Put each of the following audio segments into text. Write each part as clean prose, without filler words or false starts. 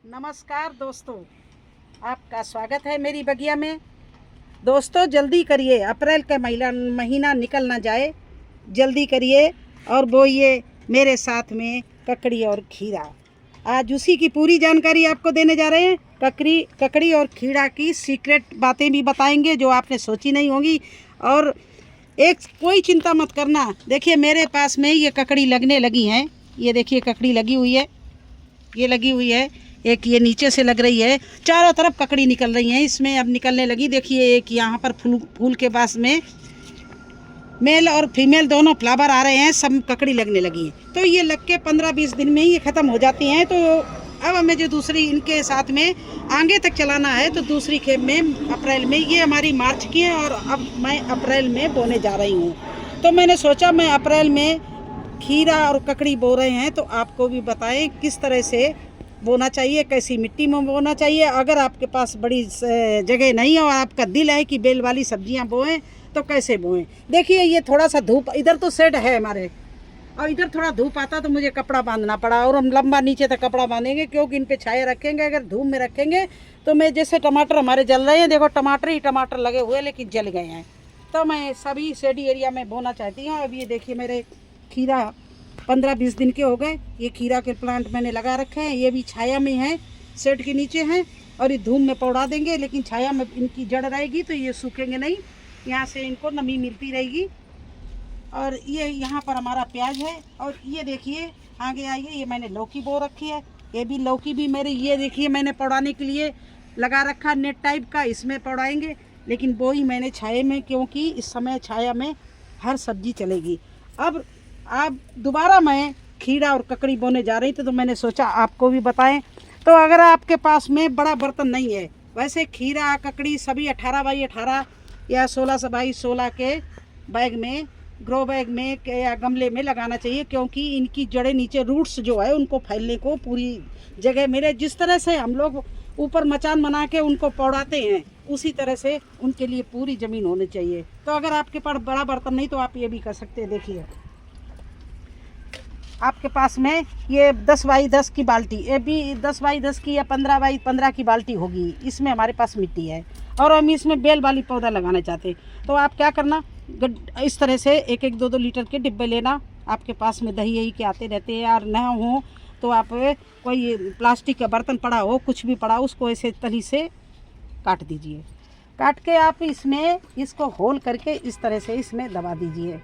नमस्कार दोस्तों, आपका स्वागत है मेरी बगिया में। दोस्तों जल्दी करिए, अप्रैल का महीना निकल ना जाए, जल्दी करिए और बोइए मेरे साथ में ककड़ी और खीरा। आज उसी की पूरी जानकारी आपको देने जा रहे हैं। ककड़ी और खीरा की सीक्रेट बातें भी बताएंगे जो आपने सोची नहीं होंगी। और कोई चिंता मत करना, देखिए मेरे पास में ये ककड़ी लगने लगी हैं। ये देखिए ककड़ी लगी हुई है, ये लगी हुई है, एक ये नीचे से लग रही है, चारों तरफ ककड़ी निकल रही हैं। इसमें अब निकलने लगी, देखिए एक यहाँ पर फूल के पास में मेल और फीमेल दोनों फ्लावर आ रहे हैं, सब ककड़ी लगने लगी है। तो ये लग के 15-20 दिन में ही ये ख़त्म हो जाती हैं। तो अब हमें जो दूसरी इनके साथ में आगे तक चलाना है, तो दूसरी खेप में अप्रैल में, ये हमारी मार्च की है और अब मैं अप्रैल में बोने जा रही हूँ। तो मैंने सोचा मैं अप्रैल में खीरा और ककड़ी बो रहे हैं तो आपको भी बताएं किस तरह से बोना चाहिए, कैसी मिट्टी में बोना चाहिए। अगर आपके पास बड़ी जगह नहीं है और आपका दिल है कि बेल वाली सब्जियां बोएं तो कैसे बोएं। देखिए ये थोड़ा सा धूप, इधर तो शेड है हमारे और इधर थोड़ा धूप आता तो मुझे कपड़ा बांधना पड़ा, और हम लंबा नीचे तक कपड़ा बांधेंगे क्योंकि इन पे छाया रखेंगे। अगर धूप में रखेंगे तो मैं, जैसे टमाटर हमारे जल रहे हैं, देखो टमाटर ही टमाटर लगे हुए लेकिन जल गए हैं। तो मैं सभी शेडी एरिया में बोना चाहती हूँ। अब ये देखिए मेरे खीरा 15-20 दिन के हो गए। ये खीरा के प्लांट मैंने लगा रखे हैं, ये भी छाया में है, शेड के नीचे हैं। और ये धूप में पौड़ा देंगे लेकिन छाया में इनकी जड़ रहेगी तो ये सूखेंगे नहीं, यहाँ से इनको नमी मिलती रहेगी। और ये यहाँ पर हमारा प्याज है। और ये देखिए आगे आइए, ये मैंने लौकी बो रखी है। ये भी लौकी भी मेरे, ये देखिए मैंने पौड़ाने के लिए लगा रखा नेट टाइप का, इसमें पौड़ाएंगे। लेकिन वो ही मैंने छाये में, क्योंकि इस समय छाया में हर सब्जी चलेगी। अब दोबारा मैं खीरा और ककड़ी बोने जा रही थी तो मैंने सोचा आपको भी बताएं। तो अगर आपके पास में बड़ा बर्तन नहीं है, वैसे खीरा ककड़ी सभी 18x18 या 16x16 के बैग में, ग्रो बैग में या गमले में लगाना चाहिए, क्योंकि इनकी जड़ें नीचे, रूट्स जो है उनको फैलने को पूरी जगह मिले। जिस तरह से हम लोग ऊपर मचान बना के उनको पौड़ाते हैं, उसी तरह से उनके लिए पूरी ज़मीन होनी चाहिए। तो अगर आपके पास बड़ा बर्तन नहीं तो आप ये भी कर सकते हैं। देखिए आपके पास में ये 10x10 की बाल्टी, ये भी 10x10 की या 15x15 की बाल्टी होगी, इसमें हमारे पास मिट्टी है और हम इसमें बेल वाली पौधा लगाना चाहते हैं। तो आप क्या करना, इस तरह से 1-1, 2-2 लीटर के डिब्बे लेना। आपके पास में दही यही के आते रहते हैं, यार न हो तो आप कोई प्लास्टिक का बर्तन पड़ा हो, कुछ भी पड़ा, उसको ऐसे तली से काट दीजिए। काट के आप इसमें इसको होल करके इस तरह से इसमें दबा दीजिए।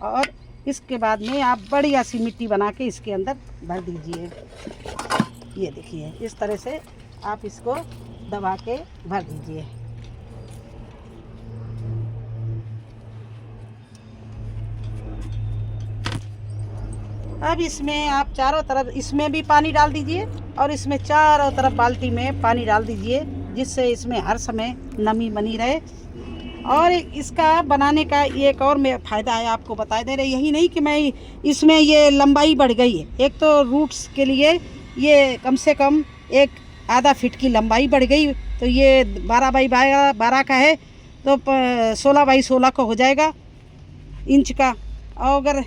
और इसके बाद में आप बढ़िया सी मिट्टी बना के इसके अंदर भर दीजिए। ये देखिए इस तरह से आप इसको दबा के भर दीजिए। अब इसमें आप चारों तरफ, इसमें भी पानी डाल दीजिए और इसमें चारों तरफ बाल्टी में पानी डाल दीजिए, जिससे इसमें हर समय नमी बनी रहे। और इसका बनाने का एक और में फ़ायदा है, आपको बता दे रहे, यही नहीं कि मैं इसमें ये लंबाई बढ़ गई है। एक तो रूट्स के लिए ये कम से कम 1-आधा फीट की लंबाई बढ़ गई, तो ये 12x12 का है तो 16x16 का हो जाएगा इंच का। और अगर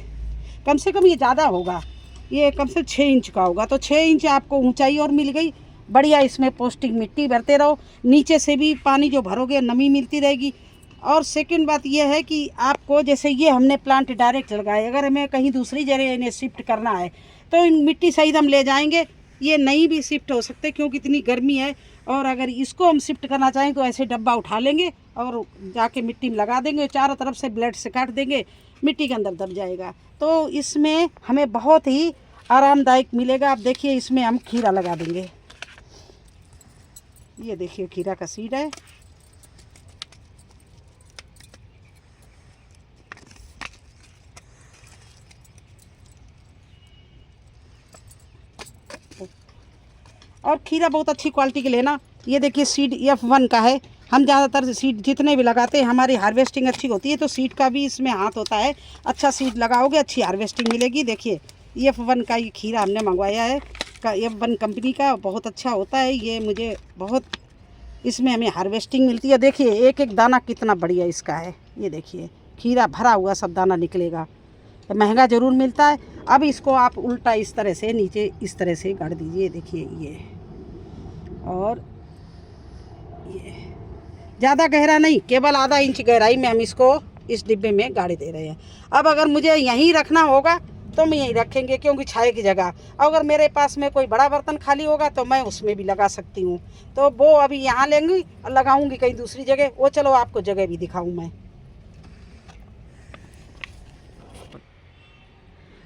कम से कम ये ज़्यादा होगा, ये कम से 6 इंच का होगा, तो 6 इंच आपको ऊंचाई और मिल गई। बढ़िया इसमें पौष्टिक मिट्टी भरते रहो, नीचे से भी पानी जो भरोगे नमी मिलती रहेगी। और सेकंड बात यह है कि आपको, जैसे ये हमने प्लांट डायरेक्ट लगाए, अगर हमें कहीं दूसरी जगह इन्हें शिफ्ट करना है तो इन मिट्टी सहित हम ले जाएंगे, ये नहीं भी शिफ्ट हो सकते क्योंकि इतनी गर्मी है। और अगर इसको हम शिफ्ट करना चाहें तो ऐसे डब्बा उठा लेंगे और जाके मिट्टी में लगा देंगे, चारों तरफ से ब्लेड से काट देंगे, मिट्टी के अंदर दब जाएगा। तो इसमें हमें बहुत ही आरामदायक मिलेगा। आप देखिए इसमें हम खीरा लगा देंगे। ये देखिए खीरा का सीड है। और खीरा बहुत अच्छी क्वालिटी के लेना। ये देखिए सीड F1 का है। हम ज़्यादातर सीड जितने भी लगाते हैं हमारी हार्वेस्टिंग अच्छी होती है, तो सीड का भी इसमें हाथ होता है। अच्छा सीड लगाओगे अच्छी हार्वेस्टिंग मिलेगी। देखिए F1 का ये खीरा हमने मंगवाया है, F1 कंपनी का, बहुत अच्छा होता है ये। मुझे बहुत, इसमें हमें हार्वेस्टिंग मिलती है। देखिए एक एक दाना कितना बढ़िया इसका है। ये देखिए खीरा भरा हुआ सब दाना निकलेगा। तो महंगा ज़रूर मिलता है। अब इसको आप उल्टा इस तरह से नीचे इस तरह से गाड़ दीजिए, देखिए ये, और ये ज़्यादा गहरा नहीं, केवल आधा इंच गहराई में हम इसको इस डिब्बे में गाड़ दे रहे हैं। अब अगर मुझे यहीं रखना होगा तो मैं यहीं रखेंगे, क्योंकि छाए की जगह। अगर मेरे पास में कोई बड़ा बर्तन खाली होगा तो मैं उसमें भी लगा सकती हूँ। तो वो अभी यहाँ लेंगी और लगाऊंगी कहीं दूसरी जगह, वो चलो आपको जगह भी दिखाऊँ मैं।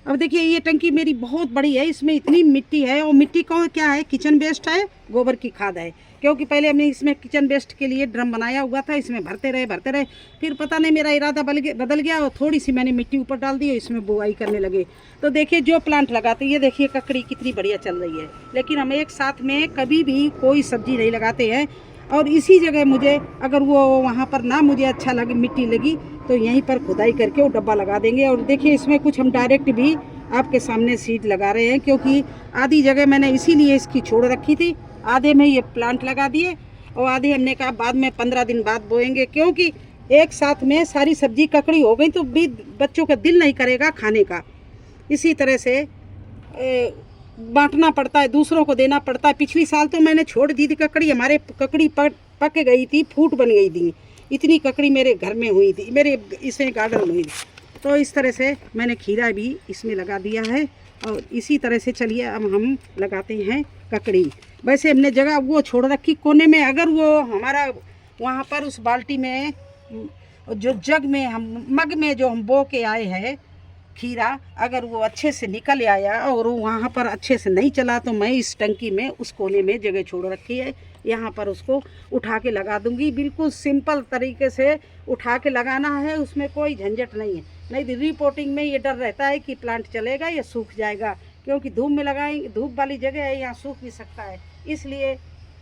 अब देखिए ये टंकी मेरी बहुत बड़ी है, इसमें इतनी मिट्टी है, और मिट्टी को क्या है, किचन वेस्ट है, गोबर की खाद है। क्योंकि पहले हमने इसमें किचन वेस्ट के लिए ड्रम बनाया हुआ था, इसमें भरते रहे, फिर पता नहीं मेरा इरादा बदल गया, और थोड़ी सी मैंने मिट्टी ऊपर डाल दी और इसमें बुआई करने लगे। तो देखिए जो प्लांट लगाते, ये देखिए ककड़ी कितनी बढ़िया चल रही है। लेकिन हम एक साथ में कभी भी कोई सब्जी नहीं लगाते हैं। और इसी जगह मुझे अगर वो वहाँ पर ना मुझे अच्छा लगे, मिट्टी लगी, तो यहीं पर खुदाई करके वो डब्बा लगा देंगे। और देखिए इसमें कुछ हम डायरेक्ट भी आपके सामने सीड लगा रहे हैं, क्योंकि आधी जगह मैंने इसीलिए इसकी छोड़ रखी थी, आधे में ये प्लांट लगा दिए, और आधे हमने कहा बाद में 15 दिन बाद बोएंगे, क्योंकि एक साथ में सारी सब्जी ककड़ी हो गई तो भी बच्चों का दिल नहीं करेगा खाने का। इसी तरह से बांटना पड़ता है, दूसरों को देना पड़ता है। पिछली साल तो मैंने छोड़ दी थी ककड़ी, हमारे ककड़ी पक गई थी, फूट बन गई थी, इतनी ककड़ी मेरे घर में हुई थी, मेरे इसमें गार्डन में हुई थी। तो इस तरह से मैंने खीरा भी इसमें लगा दिया है। और इसी तरह से चलिए अब हम लगाते हैं ककड़ी। वैसे हमने जगह वो छोड़ रखी कोने में, अगर वो हमारा वहाँ पर उस बाल्टी में जो जग में हम मग में जो हम बो के आए हैं खीरा, अगर वो अच्छे से निकल आया और वहाँ पर अच्छे से नहीं चला, तो मैं इस टंकी में उस कोने में जगह छोड़ रखी है, यहाँ पर उसको उठा के लगा दूंगी। बिल्कुल सिंपल तरीके से उठा के लगाना है, उसमें कोई झंझट नहीं है। नहीं तो रिपोर्टिंग में ये डर रहता है कि प्लांट चलेगा या सूख जाएगा, क्योंकि धूप में लगाएंगे, धूप वाली जगह है, यहाँ सूख भी सकता है। इसलिए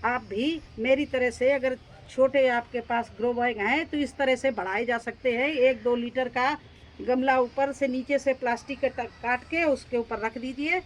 आप भी मेरी तरह से, अगर छोटे आपके पास ग्रो बैग हैं तो इस तरह से बढ़ाए जा सकते हैं। 1-2 लीटर का गमला ऊपर से नीचे से प्लास्टिक का काट के उसके ऊपर रख दीजिए।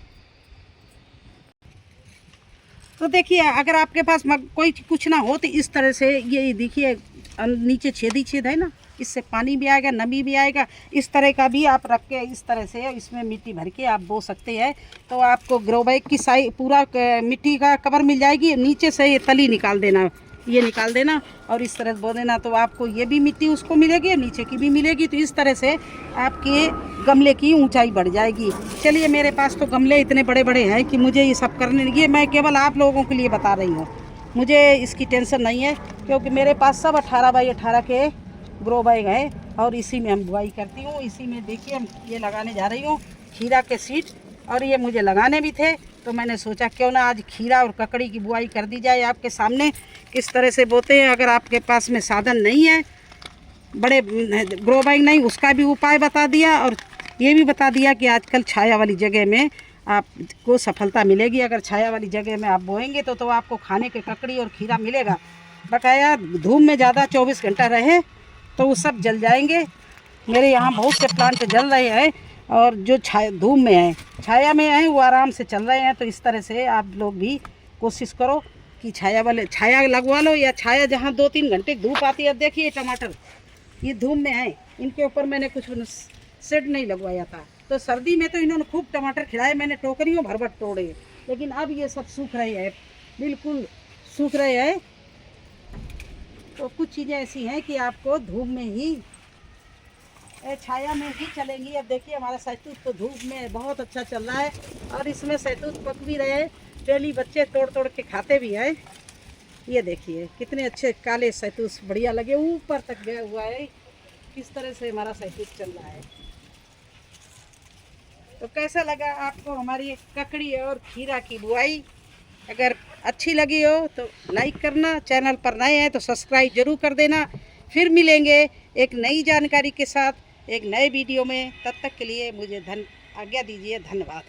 तो देखिए अगर आपके पास कोई कुछ ना हो तो इस तरह से ये देखिए नीचे छेद है ना, इससे पानी भी आएगा, नमी भी आएगा। इस तरह का भी आप रख के इस तरह से इसमें मिट्टी भर के आप बो सकते हैं, तो आपको ग्रो बैग की साइज पूरा मिट्टी का कवर मिल जाएगी। नीचे से ये तली निकाल देना, ये निकाल देना और इस तरह बो देना, तो आपको ये भी मिट्टी उसको मिलेगी, नीचे की भी मिलेगी। तो इस तरह से आपके गमले की ऊंचाई बढ़ जाएगी। चलिए मेरे पास तो गमले इतने बड़े बड़े हैं कि मुझे ये सब करने लगी, मैं केवल आप लोगों के लिए बता रही हूँ, मुझे इसकी टेंशन नहीं है, क्योंकि मेरे पास सब 18x18 के ग्रो बैग है और इसी में हम बुआई करती हूँ। इसी में देखिए हम ये लगाने जा रही हूँ खीरा के सीड, और ये मुझे लगाने भी थे, तो मैंने सोचा क्यों ना आज खीरा और ककड़ी की बुआई कर दी जाए आपके सामने किस तरह से बोते हैं। अगर आपके पास में साधन नहीं है, बड़े ग्रो बैग नहीं, उसका भी उपाय बता दिया, और ये भी बता दिया कि आजकल छाया वाली जगह में आपको सफलता मिलेगी। अगर छाया वाली जगह में आप बोएंगे तो आपको खाने के ककड़ी और खीरा मिलेगा। बकाया धूप में ज़्यादा 24 घंटा रहे तो वो सब जल जाएंगे। मेरे यहाँ बहुत से प्लांट जल रहे हैं, और जो धूप में है, छाया में है, वो आराम से चल रहे हैं। तो इस तरह से आप लोग भी कोशिश करो कि छाया लगवा लो, या छाया जहाँ 2-3 घंटे धूप आती है। देखिए टमाटर ये धूप में है, इनके ऊपर मैंने कुछ शेड नहीं लगवाया था, तो सर्दी में तो इन्होंने खूब टमाटर खिलाए, मैंने टोकरियों भर तोड़े, लेकिन अब ये सब सूख रहे हैं, बिल्कुल सूख रहे हैं। तो कुछ चीज़ें ऐसी हैं कि आपको धूप में ही, छाया में ही चलेंगी। अब देखिए हमारा सैतूत तो धूप में बहुत अच्छा चल रहा है, और इसमें सैतूत पक भी रहे, डेली बच्चे तोड़ तोड़ के खाते भी हैं। ये देखिए कितने अच्छे काले सैतूत बढ़िया लगे, ऊपर तक गया हुआ है। किस तरह से हमारा सैतूत चल रहा है। तो कैसा लगा आपको हमारी ककड़ी और खीरा की बुआई? अगर अच्छी लगी हो तो लाइक करना, चैनल पर नए हैं तो सब्सक्राइब जरूर कर देना। फिर मिलेंगे एक नई जानकारी के साथ एक नए वीडियो में, तब तक के लिए मुझे आज्ञा दीजिए। धन्यवाद।